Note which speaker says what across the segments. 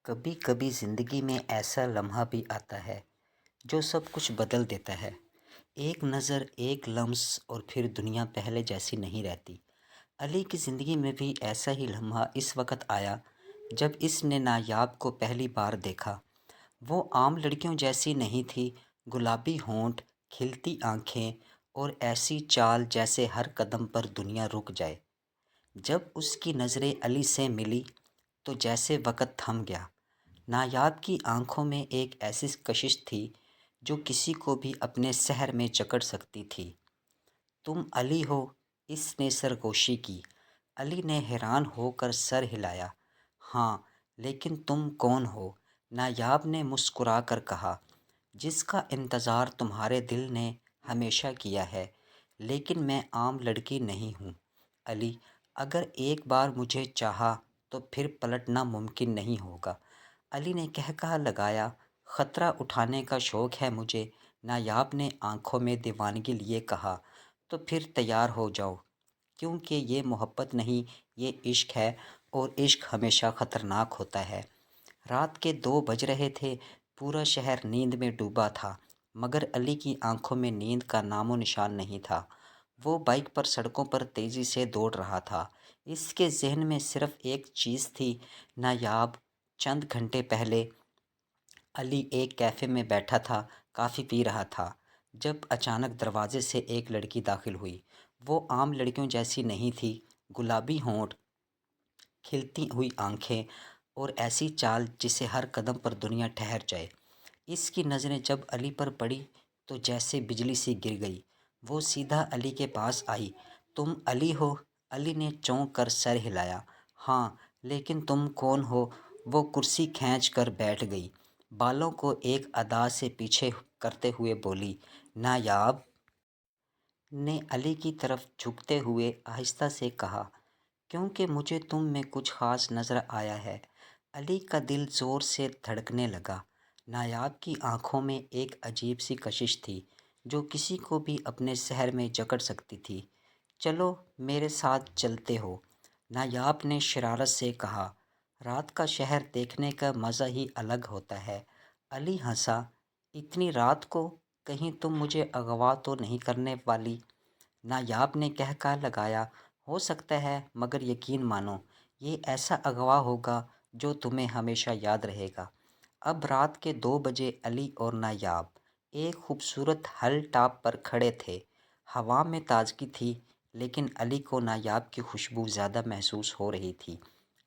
Speaker 1: کبھی کبھی زندگی میں ایسا لمحہ بھی آتا ہے جو سب کچھ بدل دیتا ہے۔ ایک نظر، ایک لمس اور پھر دنیا پہلے جیسی نہیں رہتی۔ علی کی زندگی میں بھی ایسا ہی لمحہ اس وقت آیا جب اس نے نایاب کو پہلی بار دیکھا۔ وہ عام لڑکیوں جیسی نہیں تھی، گلابی ہونٹ، کھلتی آنکھیں اور ایسی چال جیسے ہر قدم پر دنیا رک جائے۔ جب اس کی نظریں علی سے ملی تو جیسے وقت تھم گیا۔ نایاب کی آنکھوں میں ایک ایسی کشش تھی جو کسی کو بھی اپنے سحر میں جکڑ سکتی تھی۔ تم علی ہو؟ اس نے سرگوشی کی۔ علی نے حیران ہو کر سر ہلایا۔ ہاں، لیکن تم کون ہو؟ نایاب نے مسکرا کر کہا۔ جس کا انتظار تمہارے دل نے ہمیشہ کیا ہے، لیکن میں عام لڑکی نہیں ہوں علی۔ اگر ایک بار مجھے چاہا تو پھر پلٹنا ممکن نہیں ہوگا۔ علی نے کہا لگایا۔ خطرہ اٹھانے کا شوق ہے مجھے، نایاب نے آنکھوں میں دیوانگی لیے کہا۔ تو پھر تیار ہو جاؤ، کیونکہ یہ محبت نہیں، یہ عشق ہے، اور عشق ہمیشہ خطرناک ہوتا ہے۔ رات کے 2 بج رہے تھے، پورا شہر نیند میں ڈوبا تھا، مگر علی کی آنکھوں میں نیند کا نام و نشان نہیں تھا۔ وہ بائک پر سڑکوں پر تیزی سے دوڑ رہا تھا۔ اس کے ذہن میں صرف ایک چیز تھی، نایاب۔ چند گھنٹے پہلے علی ایک کیفے میں بیٹھا تھا، کافی پی رہا تھا، جب اچانک دروازے سے ایک لڑکی داخل ہوئی۔ وہ عام لڑکیوں جیسی نہیں تھی، گلابی ہونٹ، کھلتی ہوئی آنکھیں اور ایسی چال جسے ہر قدم پر دنیا ٹھہر جائے۔ اس کی نظریں جب علی پر پڑی تو جیسے بجلی سی گر گئی۔ وہ سیدھا علی کے پاس آئی۔ تم علی ہو؟ علی نے چونک کر سر ہلایا۔ ہاں، لیکن تم کون ہو؟ وہ کرسی کھینچ کر بیٹھ گئی، بالوں کو ایک ادا سے پیچھے کرتے ہوئے بولی۔ نایاب نے علی کی طرف جھکتے ہوئے آہستہ سے کہا، کیونکہ مجھے تم میں کچھ خاص نظر آیا ہے۔ علی کا دل زور سے دھڑکنے لگا۔ نایاب کی آنکھوں میں ایک عجیب سی کشش تھی جو کسی کو بھی اپنے سحر میں جکڑ سکتی تھی۔ چلو میرے ساتھ چلتے ہو، نایاب نے شرارت سے کہا۔ رات کا شہر دیکھنے کا مزہ ہی الگ ہوتا ہے۔ علی ہنسا۔ اتنی رات کو؟ کہیں تم مجھے اغوا تو نہیں کرنے والی؟ نایاب نے کہا لگایا۔ ہو سکتا ہے، مگر یقین مانو، یہ ایسا اغوا ہوگا جو تمہیں ہمیشہ یاد رہے گا۔ اب رات کے 2 بجے علی اور نایاب ایک خوبصورت ہل ٹاپ پر کھڑے تھے۔ ہوا میں تازگی تھی، لیکن علی کو نایاب کی خوشبو زیادہ محسوس ہو رہی تھی۔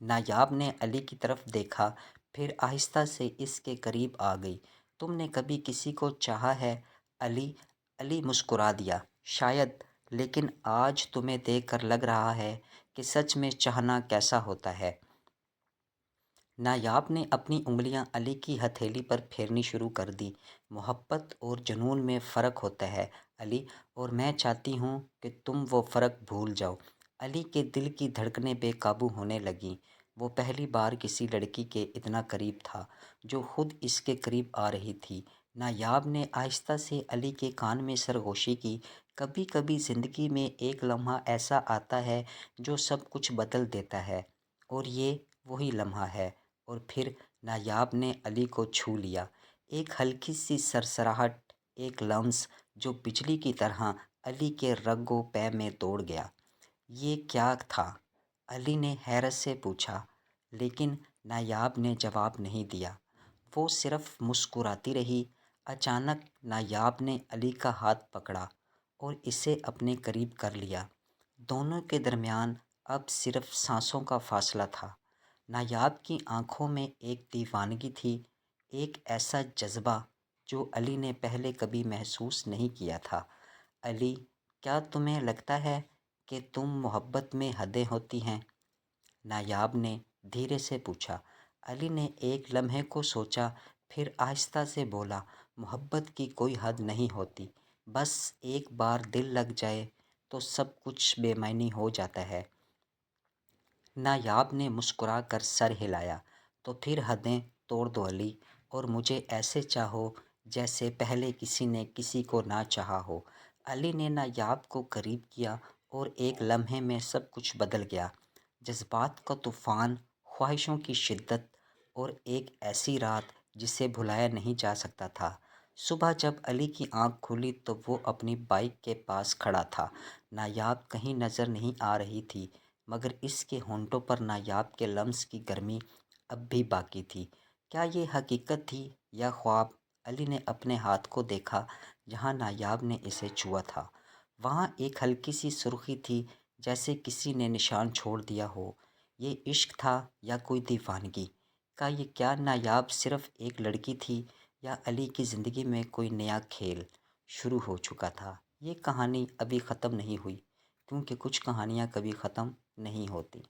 Speaker 1: نایاب نے علی کی طرف دیکھا، پھر آہستہ سے اس کے قریب آ گئی۔ تم نے کبھی کسی کو چاہا ہے علی؟ علی مسکرا دیا۔ شاید، لیکن آج تمہیں دیکھ کر لگ رہا ہے کہ سچ میں چاہنا کیسا ہوتا ہے۔ نایاب نے اپنی انگلیاں علی کی ہتھیلی پر پھیرنی شروع کر دی۔ محبت اور جنون میں فرق ہوتا ہے علی، اور میں چاہتی ہوں کہ تم وہ فرق بھول جاؤ۔ علی کے دل کی دھڑکنیں بے قابو ہونے لگیں۔ وہ پہلی بار کسی لڑکی کے اتنا قریب تھا جو خود اس کے قریب آ رہی تھی۔ نایاب نے آہستہ سے علی کے کان میں سرگوشی کی۔ کبھی کبھی زندگی میں ایک لمحہ ایسا آتا ہے جو سب کچھ بدل دیتا ہے، اور یہ وہی لمحہ ہے۔ اور پھر نایاب نے علی کو چھو لیا۔ ایک ہلکی سی سرسراہٹ، ایک لمس جو بجلی کی طرح علی کے رگ و پے میں دوڑ گیا۔ یہ کیا تھا؟ علی نے حیرت سے پوچھا، لیکن نایاب نے جواب نہیں دیا۔ وہ صرف مسکراتی رہی۔ اچانک نایاب نے علی کا ہاتھ پکڑا اور اسے اپنے قریب کر لیا۔ دونوں کے درمیان اب صرف سانسوں کا فاصلہ تھا۔ نایاب کی آنکھوں میں ایک دیوانگی تھی، ایک ایسا جذبہ جو علی نے پہلے کبھی محسوس نہیں کیا تھا۔ علی، کیا تمہیں لگتا ہے کہ تم محبت میں حدیں ہوتی ہیں؟ نایاب نے دھیرے سے پوچھا۔ علی نے ایک لمحے کو سوچا، پھر آہستہ سے بولا، محبت کی کوئی حد نہیں ہوتی، بس ایک بار دل لگ جائے تو سب کچھ بے معنی ہو جاتا ہے۔ نایاب نے مسکرا کر سر ہلایا۔ تو پھر حدیں توڑ دو علی، اور مجھے ایسے چاہو جیسے پہلے کسی نے کسی کو نہ چاہا ہو۔ علی نے نایاب کو قریب کیا اور ایک لمحے میں سب کچھ بدل گیا۔ جذبات کا طوفان، خواہشوں کی شدت اور ایک ایسی رات جسے بھلایا نہیں جا سکتا تھا۔ صبح جب علی کی آنکھ کھلی تو وہ اپنی بائک کے پاس کھڑا تھا۔ نایاب کہیں نظر نہیں آ رہی تھی، مگر اس کے ہونٹوں پر نایاب کے لمس کی گرمی اب بھی باقی تھی۔ کیا یہ حقیقت تھی یا خواب؟ علی نے اپنے ہاتھ کو دیکھا جہاں نایاب نے اسے چھوا تھا۔ وہاں ایک ہلکی سی سرخی تھی، جیسے کسی نے نشان چھوڑ دیا ہو۔ یہ عشق تھا یا کوئی دیوانگی؟ کیا نایاب صرف ایک لڑکی تھی یا علی کی زندگی میں کوئی نیا کھیل شروع ہو چکا تھا؟ یہ کہانی ابھی ختم نہیں ہوئی، کیونکہ کچھ کہانیاں کبھی ختم نہیں ہوتی۔